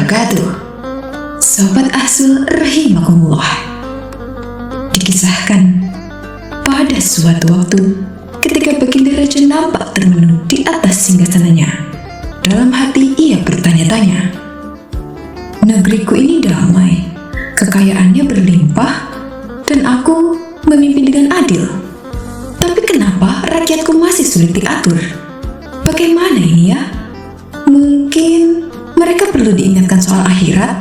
wabarakatuh. Sobat Ahsul rahimakumullah. Dikisahkan pada suatu waktu ketika Baginda Raja nampak termenung di atas singgasananya, dalam hati ia bertanya-tanya, negeriku ini damai, kekayaannya berlimpah, dan aku memimpin dengan adil. Tapi kenapa rakyatku masih sulit diatur? Bagaimana ini ya? Mungkin mereka perlu diingatkan soal akhirat.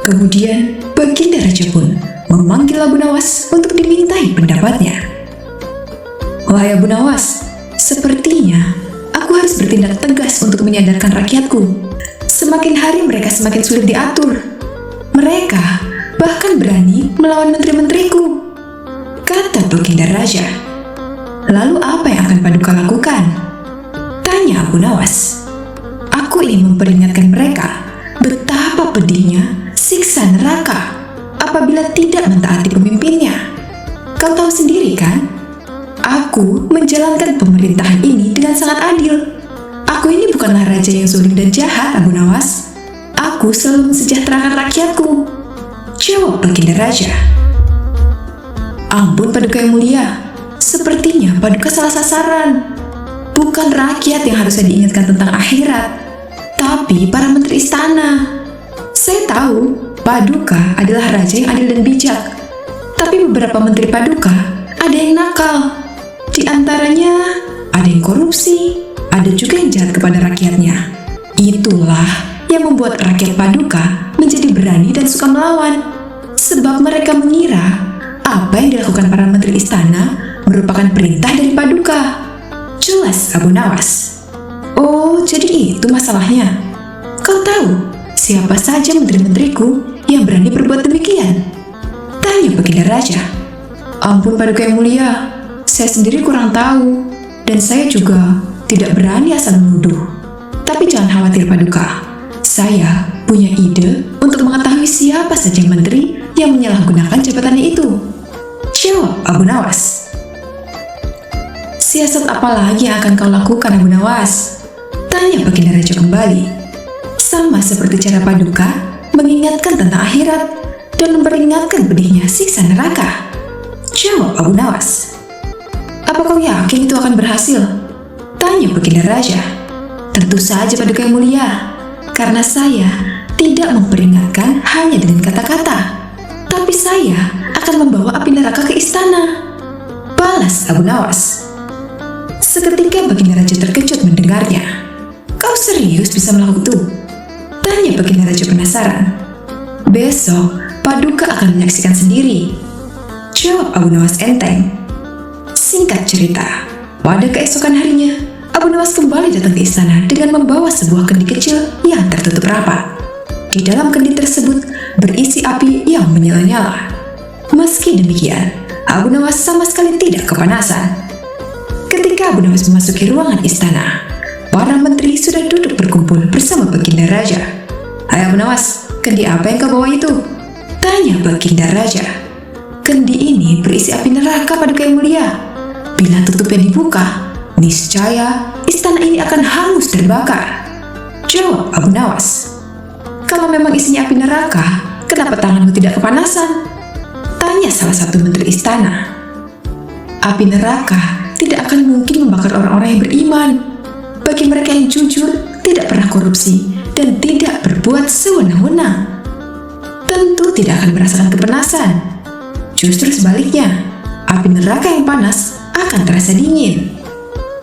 Kemudian Baginda Raja pun memanggil Abu Nawas untuk dimintai pendapatnya. Wahai Abu Nawas, sepertinya aku harus bertindak tegas untuk menyadarkan rakyatku. Semakin hari mereka semakin sulit diatur. Mereka bahkan berani melawan menteri-menteriku, kata Baginda Raja. Lalu apa yang akan Paduka lakukan? Tanya Abu Nawas. Aku ingin memperingatkan mereka betapa pedihnya siksa neraka apabila tidak mentaati pemimpinnya. Kau tahu sendiri kan? Aku menjalankan pemerintahan ini dengan sangat adil. Aku ini bukanlah raja yang zalim dan jahat, Abu Nawas. Aku selalu mensejahterakan rakyatku, jawab Baginda Raja. Ampun Paduka yang mulia, sepertinya Paduka salah sasaran. Bukan rakyat yang harusnya diingatkan tentang akhirat, tapi para menteri istana. Saya tahu Paduka adalah raja yang adil dan bijak, tapi beberapa menteri Paduka ada yang nakal. Di antaranya ada yang korupsi, ada juga yang jahat kepada rakyatnya. Itulah yang membuat rakyat Paduka menjadi berani dan suka melawan, sebab mereka mengira apa yang dilakukan para menteri istana merupakan perintah dari Paduka. Jelas Abu Nawas. Oh, jadi itu masalahnya. Kau tahu siapa saja menteri-menteriku yang berani berbuat demikian? Tanya Baginda Raja. Ampun Paduka yang mulia, saya sendiri kurang tahu, dan saya juga tidak berani asal menuduh. Tapi jangan khawatir Paduka, saya punya ide untuk mengetahui siapa saja menteri yang menyalahgunakan jabatannya itu, jawab Abu Nawas. Siasat apa lagi yang akan kau lakukan Abu Nawas? Tanya Baginda Raja kembali. Sama seperti cara Paduka mengingatkan tentang akhirat dan memperingatkan pedihnya siksa neraka, jawab Abu Nawas. Apa kau yakin itu akan berhasil? Tanya Baginda Raja. Tentu saja Paduka yang mulia, karena saya tidak memperingatkan hanya dengan kata-kata, tapi saya akan membawa api neraka ke istana, balas Abu Nawas. Seketika Baginda Raja terkejut mendengarnya. Kau serius bisa melakukan itu? Tanya Baginda Raja penasaran. Besok Paduka akan menyaksikan sendiri, jawab Abu Nawas enteng. Singkat cerita, pada keesokan harinya Abu Nawas kembali datang ke istana dengan membawa sebuah kendi kecil yang tertutup rapat. Di dalam kendi tersebut berisi api yang menyala-nyala. Meski demikian, Abu Nawas sama sekali tidak kepanasan. Ketika Abu Nawas memasuki ruangan istana, para menteri sudah duduk berkumpul bersama Baginda Raja. Hai Abu Nawas, kendi apa yang kau bawa itu? Tanya Baginda Raja. Kendi ini berisi api neraka Paduka yang mulia. Bila tutupnya dibuka, niscaya istana ini akan hangus terbakar, jawab Abu Nawas. Kalau memang isinya api neraka, kenapa tanganmu tidak kepanasan? Tanya salah satu menteri istana. Api neraka tidak akan mungkin membakar orang-orang yang beriman. Bagi mereka yang jujur, tidak pernah korupsi, dan tidak berbuat sewenang-wenang, tentu tidak akan merasakan kepanasan. Justru sebaliknya, api neraka yang panas akan terasa dingin,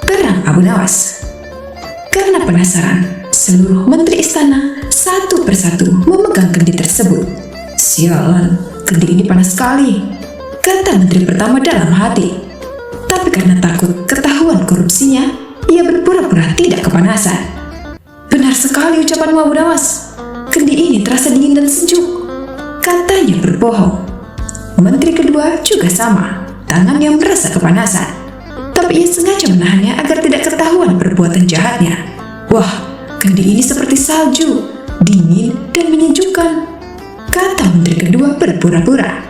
terang Abu Nawas. Karena penasaran, seluruh menteri istana satu persatu memegang kendi tersebut. Sialan, kendi ini panas sekali, kata menteri pertama dalam hati. Tapi karena takut ketahuan korupsinya, ia berpura-pura tidak kepanasan. Benar sekali ucapanmu Abu Nawas. Kendi ini terasa dingin dan sejuk, katanya berbohong. Menteri kedua juga sama, tangan yang merasa kepanasan. Tapi ia sengaja menahannya agar tidak ketahuan perbuatan jahatnya. Wah, kendi ini seperti salju, dingin dan menyejukkan, kata menteri kedua berpura-pura.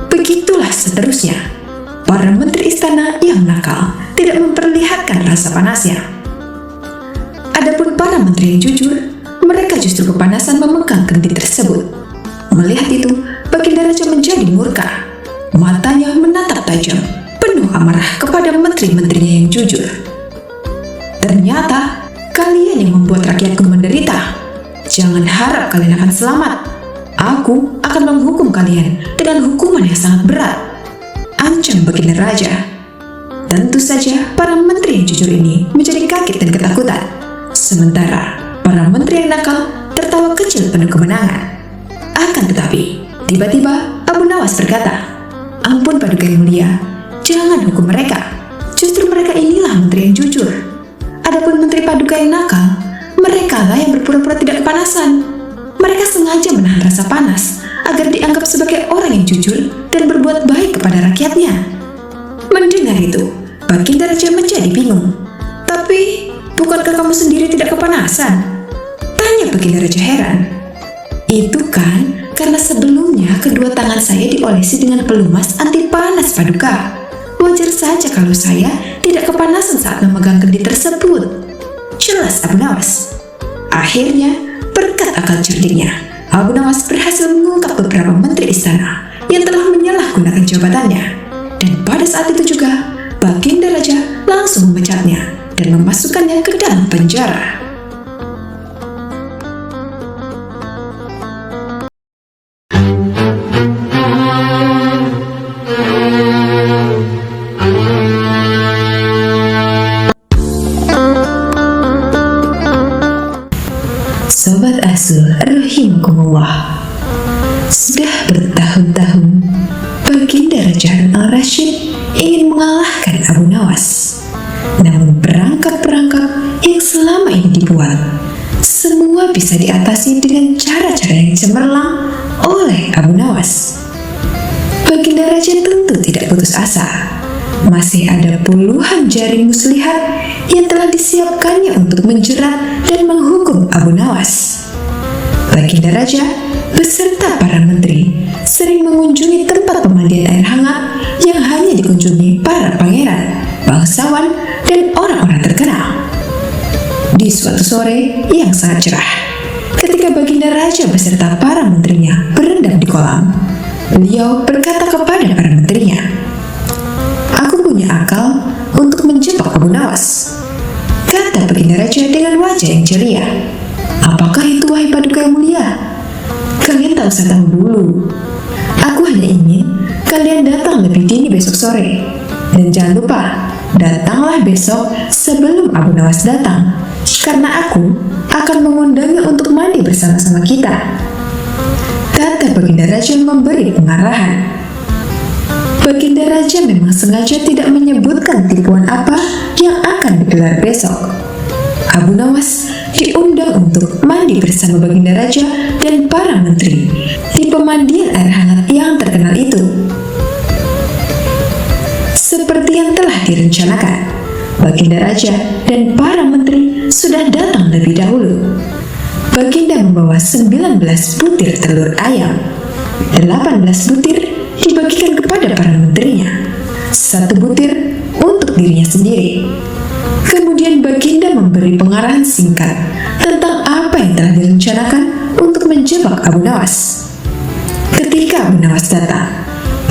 Begitulah seterusnya. Para menteri istana yang nakal tidak memperlihatkan rasa panasnya. Adapun para menteri yang jujur, mereka justru kendi tersebut. Melihat itu, Baginda Raja menjadi murka. Matanya menatap tajam, penuh amarah kepada menteri-menterinya yang jujur. Ternyata, kalian yang membuat rakyatku menderita. Jangan harap kalian akan selamat. Aku akan menghukum kalian dengan hukuman yang sangat berat, ancam Baginda Raja. Tentu saja para menteri yang jujur ini menjadi kaget dan ketakutan. Sementara para menteri yang nakal tertawa kecil penuh kemenangan. Akan tetapi, tiba-tiba Abu Nawas berkata, "Ampun Paduka yang mulia, jangan hukum mereka. Justru mereka inilah menteri yang jujur. Adapun menteri Paduka yang nakal, mereka lah yang berpura-pura tidak kepanasan. Mereka sengaja menahan rasa panas agar dianggap sebagai orang yang jujur dan berbuat baik kepada rakyatnya." Mendengar itu, Baginda Raja menjadi bingung. "Tapi, bukankah kamu sendiri tidak kepanasan?" tanya Baginda Raja heran. "Itu kan karena sebelumnya kedua tangan saya diolesi dengan pelumas anti panas Paduka. Wajar saja kalau saya tidak kepanasan saat memegang kendi tersebut," jelas Abu Nawas. Akhirnya, berkat akal cerdiknya, Abu Nawas berhasil mengungkap beberapa menteri istana yang telah menyalahgunakan jabatannya. Dan pada saat itu juga, Baginda Raja langsung memecatnya dan memasukkannya ke dalam penjara. Sobat Asul rahimakumullah, sudah bertahun-tahun Baginda Raja Harun al-Rasyid ingin mengalahkan Abu Nawas. Namun perangkap-perangkap yang selama ini dibuat, semua bisa diatasi dengan cara-cara yang cemerlang oleh Abu Nawas. Baginda Raja tentu tidak putus asa. Masih ada puluhan jaring muslihat yang telah disiapkannya untuk menjerat dan menghukum Abu Nawas. Baginda Raja beserta para menteri sering mengunjungi tempat pemandian air hangat yang hanya dikunjungi para pangeran, bangsawan, dan orang-orang terkenal. Di suatu sore yang sangat cerah, ketika Baginda Raja beserta para menterinya berendam di kolam, beliau berkata kepada para menterinya, "Aku punya akal untuk menjebak Abu Nawas," kata Baginda Raja dengan wajah yang ceria. "Apakah itu wahai Paduka yang mulia?" "Kalian tak usah tahu dulu. Aku hanya ingin kalian datang lebih dini besok sore. Dan jangan lupa, datanglah besok sebelum Abu Nawas datang, karena aku akan mengundangnya untuk mandi bersama-sama kita," kata Baginda Raja memberi pengarahan. Baginda Raja memang sengaja tidak menyebutkan tipuan apa yang akan digelar besok. Abu Nawas diundang untuk mandi bersama Baginda Raja dan para menteri di pemandian air hangat yang terkenal itu. Seperti yang telah direncanakan, Baginda Raja dan para menteri sudah datang lebih dahulu. Baginda membawa 19 butir telur ayam. 18 butir dibagikan kepada para menterinya, 1 butir untuk dirinya sendiri. Kemudian Baginda memberi pengarahan singkat tentang apa yang telah direncanakan untuk menjebak Abu Nawas. Ketika Abu Nawas datang,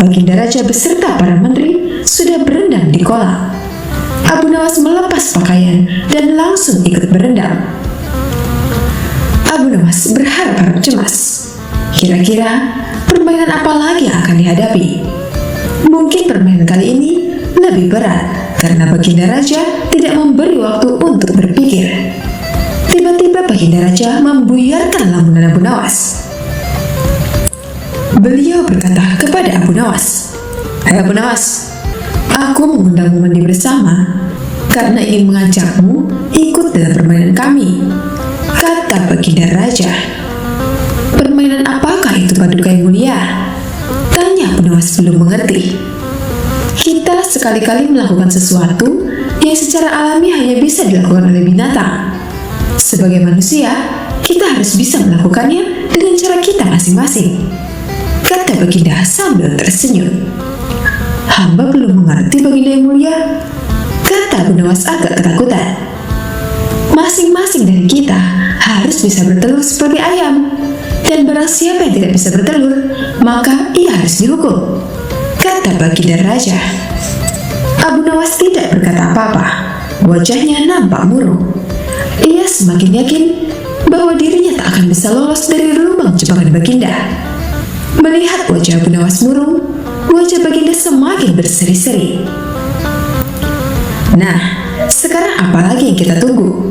Baginda Raja beserta para menteri sudah berendam di kolam. Abu Nawas melepas pakaian dan langsung ikut berendam. Abu Nawas berharap-harap cemas. Kira-kira permainan apa lagi yang akan dihadapi? Mungkin permainan kali ini lebih berat karena Baginda Raja tidak memberi waktu untuk berpikir. Tiba-tiba Baginda Raja membuyarkan lamunan Abu Nawas. Beliau berkata kepada Abu Nawas, "Hai Abu Nawas, aku mengundangmu mandi bersama karena ingin mengajakmu ikut dalam permainan kami," kata Baginda Raja. "Permainan apakah itu Paduka yang mulia?" tanya Abu Nawas belum mengerti. "Kita sekali-kali melakukan sesuatu yang secara alami hanya bisa dilakukan oleh binatang. Sebagai manusia, kita harus bisa melakukannya dengan cara kita masing-masing," kata Baginda sambil tersenyum. "Hamba belum mengerti Baginda yang mulia," kata Abu Nawas agak ketakutan. "Masing-masing dari kita harus bisa bertelur seperti ayam. dan barang siapa yang tidak bisa bertelur, maka ia harus dihukum, kata baginda raja. Abu Nawas tidak berkata apa-apa, wajahnya nampak murung. Ia semakin yakin bahwa dirinya tak akan bisa lolos dari lubang jebakan baginda. Melihat wajah Abu Nawas murung, wajah baginda semakin berseri-seri. Nah, sekarang apa lagi yang kita tunggu?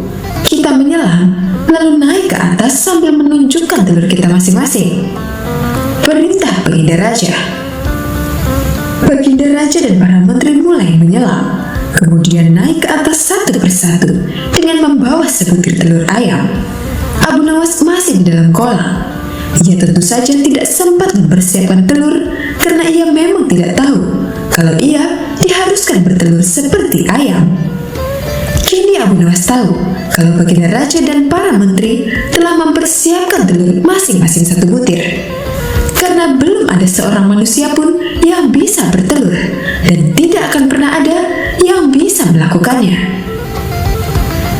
Kita menyelam, lalu naik ke atas sambil menunjukkan telur kita masing-masing, perintah baginda raja. Baginda raja dan para menteri mulai menyelam, kemudian naik ke atas satu persatu dengan membawa sebutir telur ayam. Abu Nawas masih di dalam kolam. Ia tentu saja tidak sempat mempersiapkan telur karena ia memang tidak tahu kalau ia diharuskan bertelur seperti ayam. Kini Abu Nawas tahu kalau baginda raja dan para menteri telah mempersiapkan telur masing-masing satu butir. Karena belum ada seorang manusia pun yang bisa bertelur dan tidak akan pernah ada yang bisa melakukannya.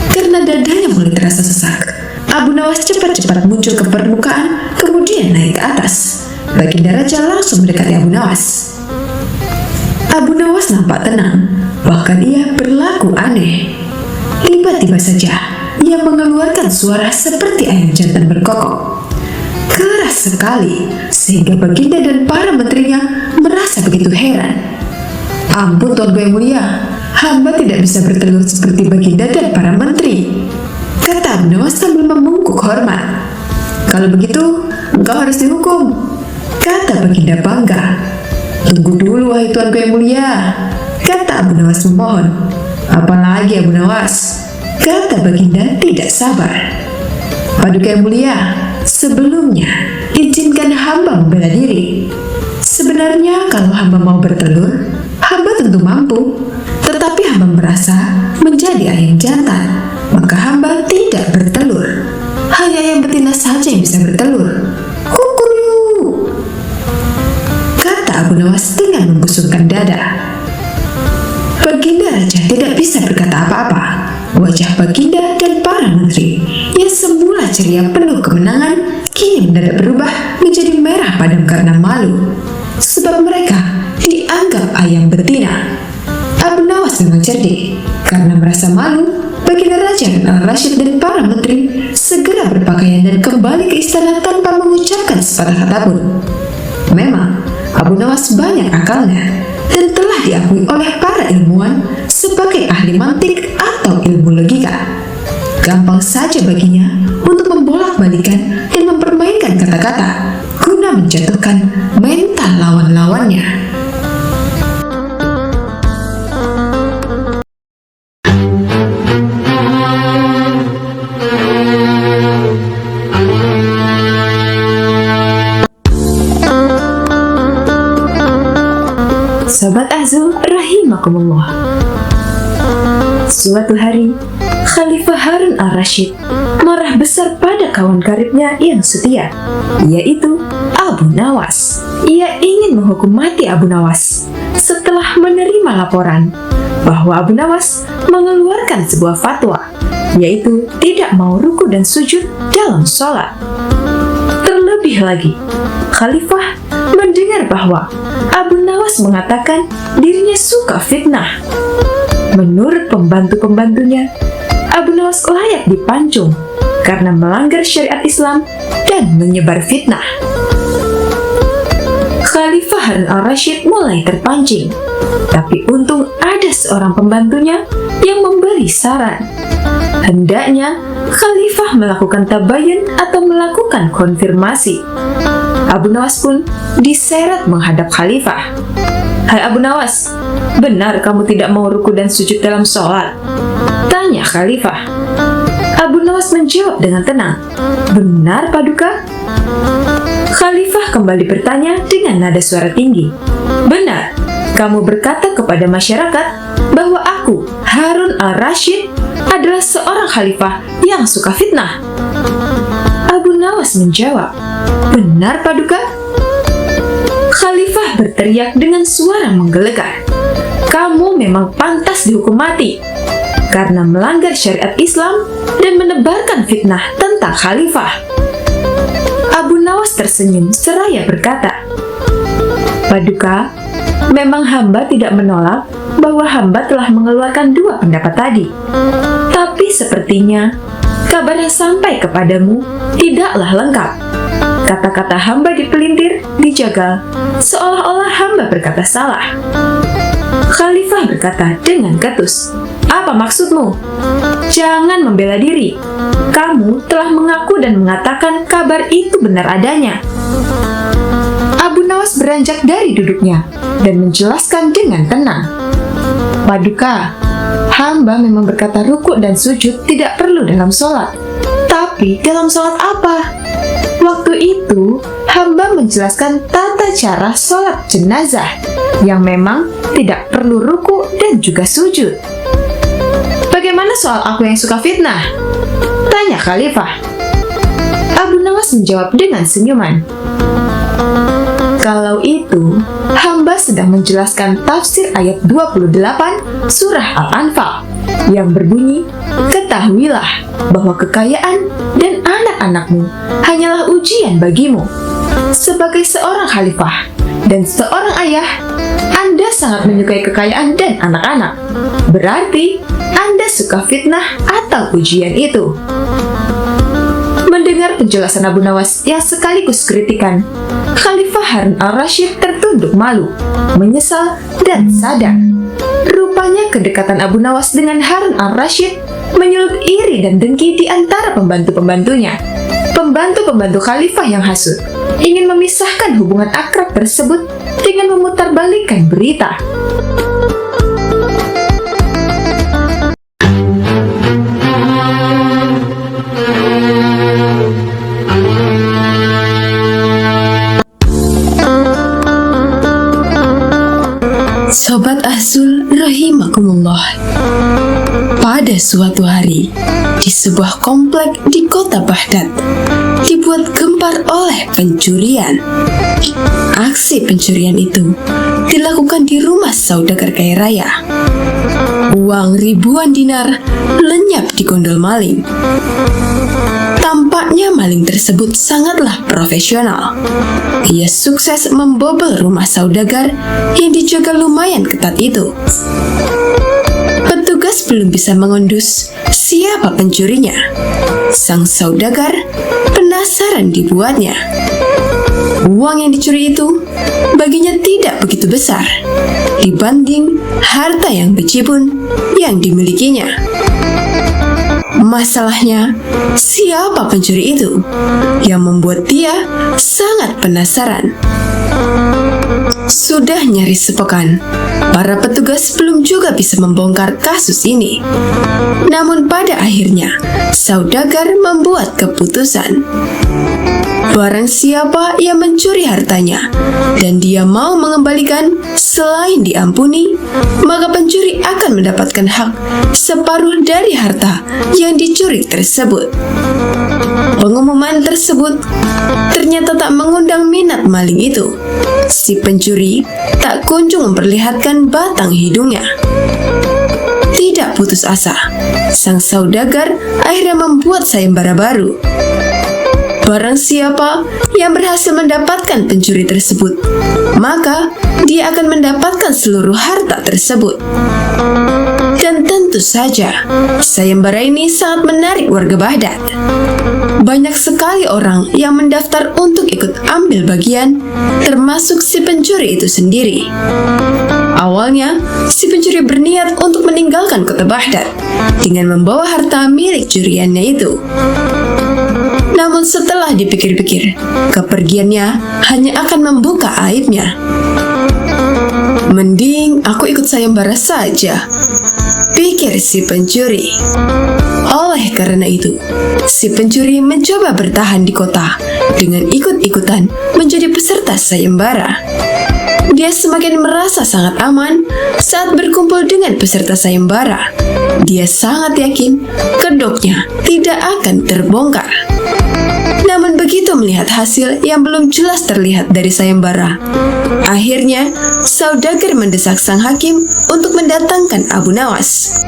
Karena dadanya mulai terasa sesak, Abu Nawas cepat-cepat muncul ke permukaan, kemudian naik ke atas. Baginda raja langsung mendekati Abu Nawas. Abu Nawas nampak tenang, bahkan ia berlaku aneh. Tiba-tiba saja, ia mengeluarkan suara seperti ayam jantan berkokok. Keras sekali, sehingga baginda dan para menterinya merasa begitu heran. Ampun Tuanku yang mulia, hamba tidak bisa bertelur seperti baginda dan para menteri, kata Abu Nawas sambil membungkuk hormat. Kalau begitu, engkau harus dihukum, kata baginda bangga. Tunggu dulu wahai Tuanku yang mulia, kata Abu Nawas memohon. Apalagi Abu Nawas, kata baginda tidak sabar. Paduka yang mulia, sebelumnya izinkan hamba membela diri. Sebenarnya kalau hamba mau bertelur, hamba tentu mampu. Tetapi hamba merasa menjadi ayam jantan, maka hamba tidak bertelur. Hanya ayam betina saja yang bisa bertelur. Kukuyu, kata Abu Nawas dengan membusungkan dada. Baginda raja tidak bisa berkata apa-apa. Wajah baginda dan para menteri yang semula ceria penuh kemenangan kini mendadak berubah menjadi merah padam karena malu, sebab mereka dianggap ayam betina. Abu Nawas memang cerdik. Karena merasa malu, baginda raja Al-Rashid dan para menteri segera berpakaian dan kembali ke istana tanpa mengucapkan sepatah kata pun. Memang Abu Nawas banyak akalnya dan telah diakui oleh para ilmuwan sebagai ahli mantik atau ilmu logika. Gampang saja baginya untuk membolak-balikan dan mempermainkan kata-kata guna menjatuhkan mental lawan-lawannya. Sobat Azul rahimakumullah. Suatu hari, Khalifah Harun al-Rashid marah besar pada kawan karibnya yang setia, yaitu Abu Nawas. Ia ingin menghukum mati Abu Nawas setelah menerima laporan bahwa Abu Nawas mengeluarkan sebuah fatwa, yaitu tidak mau ruku dan sujud dalam sholat. Terlebih lagi, Khalifah mendengar bahwa Abu Nawas mengatakan dirinya suka fitnah. Menurut pembantu-pembantunya, Abu Nawas layak dipancung karena melanggar syariat Islam dan menyebar fitnah. Khalifah Harun al-Rashid mulai terpancing, tapi untung ada seorang pembantunya yang memberi saran. Hendaknya Khalifah melakukan tabayun atau melakukan konfirmasi. Abu Nawas pun diseret menghadap Khalifah. Hai Abu Nawas, benar kamu tidak mau ruku dan sujud dalam sholat? Tanya Khalifah. Abu Nawas menjawab dengan tenang. Benar Paduka? Khalifah kembali bertanya dengan nada suara tinggi. Benar, kamu berkata kepada masyarakat bahwa aku, Harun al-Rashid, adalah seorang khalifah yang suka fitnah. Abu Nawas menjawab, benar Paduka? Khalifah berteriak dengan suara menggelegar. Kamu memang pantas dihukum mati karena melanggar syariat Islam dan menebarkan fitnah tentang khalifah. Abu Nawas tersenyum seraya berkata, "Paduka, memang hamba tidak menolak bahwa hamba telah mengeluarkan 2 pendapat tadi. Tapi sepertinya kabar yang sampai kepadamu tidaklah lengkap. Kata-kata hamba dipelintir, dijagal, seolah-olah hamba berkata salah." Khalifah berkata dengan ketus, "Apa maksudmu? Jangan membela diri. Kamu telah mengaku dan mengatakan kabar itu benar adanya." Abu Nawas beranjak dari duduknya dan menjelaskan dengan tenang, "Paduka, hamba memang berkata rukuk dan sujud tidak perlu dalam sholat. Tapi dalam sholat apa? Waktu itu, hamba menjelaskan tata cara sholat jenazah yang memang tidak perlu ruku dan juga sujud." "Bagaimana soal aku yang suka fitnah?" tanya Khalifah. Abu Nawas menjawab dengan senyuman, "Kalau itu, hamba sedang menjelaskan tafsir ayat 28 surah Al-Anfal yang berbunyi, 'Ketahuilah bahwa kekayaan dan anak-anakmu hanyalah ujian bagimu.' Sebagai seorang khalifah dan seorang ayah, Anda sangat menyukai kekayaan dan anak-anak. Berarti Anda suka fitnah atau ujian itu." Mendengar penjelasan Abu Nawas yang sekaligus kritikan, Khalifah Harun al-Rashid tertunduk malu, menyesal, dan sadar. Rupanya kedekatan Abu Nawas dengan Harun al-Rashid menyulut iri dan dengki di antara pembantu-pembantunya. Pembantu-pembantu Khalifah yang hasut ingin memisahkan hubungan akrab tersebut dengan memutarbalikkan berita. Sobat Azul rahimakumullah. Pada suatu hari, di sebuah komplek di kota Baghdad, dibuat gempar oleh pencurian. Aksi pencurian itu dilakukan di rumah saudagar kaya raya. Uang ribuan dinar lenyap di gondol maling. Tampaknya maling tersebut sangatlah profesional. Ia sukses membobol rumah saudagar yang dijaga lumayan ketat itu. Petugas belum bisa mengendus siapa pencurinya. Sang saudagar penasaran dibuatnya. Uang yang dicuri itu baginya tidak begitu besar dibanding harta yang bejibun yang dimilikinya. Masalahnya, siapa pencuri itu yang membuat dia sangat penasaran. Sudah nyaris sepekan, para petugas belum juga bisa membongkar kasus ini. Namun pada akhirnya, saudagar membuat keputusan. Barang siapa yang mencuri hartanya dan dia mau mengembalikan selain diampuni, maka pencuri akan mendapatkan hak separuh dari harta yang dicuri tersebut. Pengumuman tersebut ternyata tak mengundang minat maling itu. Si pencuri tak kunjung memperlihatkan batang hidungnya. Tidak putus asa, sang saudagar akhirnya membuat sayembara baru. Barang siapa yang berhasil mendapatkan pencuri tersebut, maka dia akan mendapatkan seluruh harta tersebut. Dan tentu saja, sayembara ini sangat menarik warga Baghdad. Banyak sekali orang yang mendaftar untuk ikut ambil bagian, termasuk si pencuri itu sendiri. Awalnya, si pencuri berniat untuk meninggalkan kota Baghdad dengan membawa harta milik curiannya itu. Namun setelah dipikir-pikir, kepergiannya hanya akan membuka aibnya. Mending aku ikut sayembara saja, pikir si pencuri. Oleh karena itu, si pencuri mencoba bertahan di kota dengan ikut-ikutan menjadi peserta sayembara. Dia semakin merasa sangat aman saat berkumpul dengan peserta sayembara. Dia sangat yakin kedoknya tidak akan terbongkar. Namun begitu melihat hasil yang belum jelas terlihat dari sayembara, akhirnya saudagar mendesak sang hakim untuk mendatangkan Abu Nawas.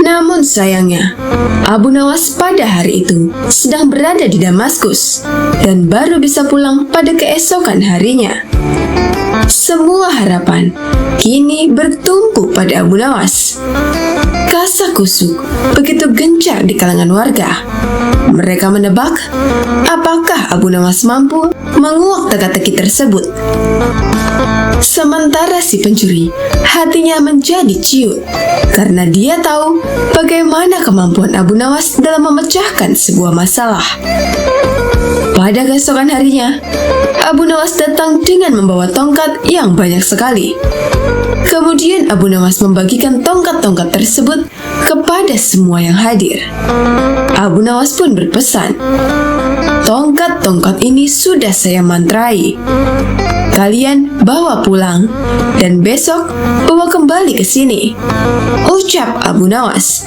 Namun sayangnya, Abu Nawas pada hari itu sedang berada di Damaskus dan baru bisa pulang pada keesokan harinya. Semua harapan kini bertumpu pada Abu Nawas. Kasakusuk begitu gencar di kalangan warga. Mereka menebak apakah Abu Nawas mampu menguak teka-teki tersebut. Sementara si pencuri hatinya menjadi ciut karena dia tahu bagaimana kemampuan Abu Nawas dalam memecahkan sebuah masalah. Pada keesokan harinya, Abu Nawas datang dengan membawa tongkat yang banyak sekali. Kemudian Abu Nawas membagikan tongkat-tongkat tersebut kepada semua yang hadir. Abu Nawas pun berpesan, "Tongkat-tongkat ini sudah saya mantrai. Kalian bawa pulang dan besok bawa kembali ke sini," ucap Abu Nawas.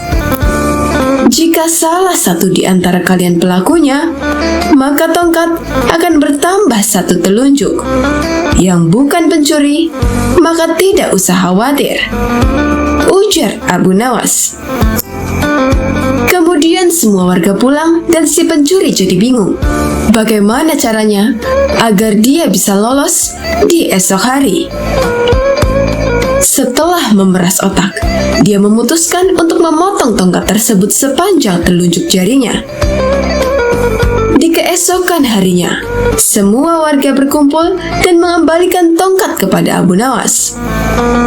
"Jika salah satu di antara kalian pelakunya, maka tongkat akan bertambah satu telunjuk. Yang bukan pencuri, maka tidak usah khawatir," ujar Abu Nawas. Kemudian semua warga pulang dan si pencuri jadi bingung. Bagaimana caranya agar dia bisa lolos di esok hari? Setelah memeras otak, dia memutuskan untuk memotong tongkat tersebut sepanjang telunjuk jarinya. Di keesokan harinya, semua warga berkumpul dan mengembalikan tongkat kepada Abu Nawas.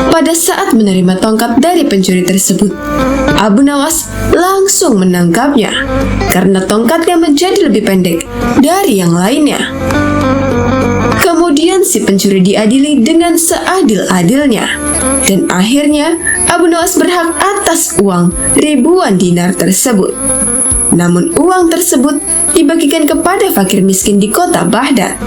Pada saat menerima tongkat dari pencuri tersebut, Abu Nawas langsung menangkapnya karena tongkatnya menjadi lebih pendek dari yang lainnya. Kemudian si pencuri diadili dengan seadil-adilnya, dan akhirnya Abu Nawas berhak atas uang ribuan dinar tersebut. Namun uang tersebut dibagikan kepada fakir miskin di kota Baghdad.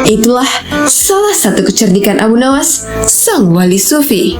Itulah salah satu kecerdikan Abu Nawas, sang wali sufi.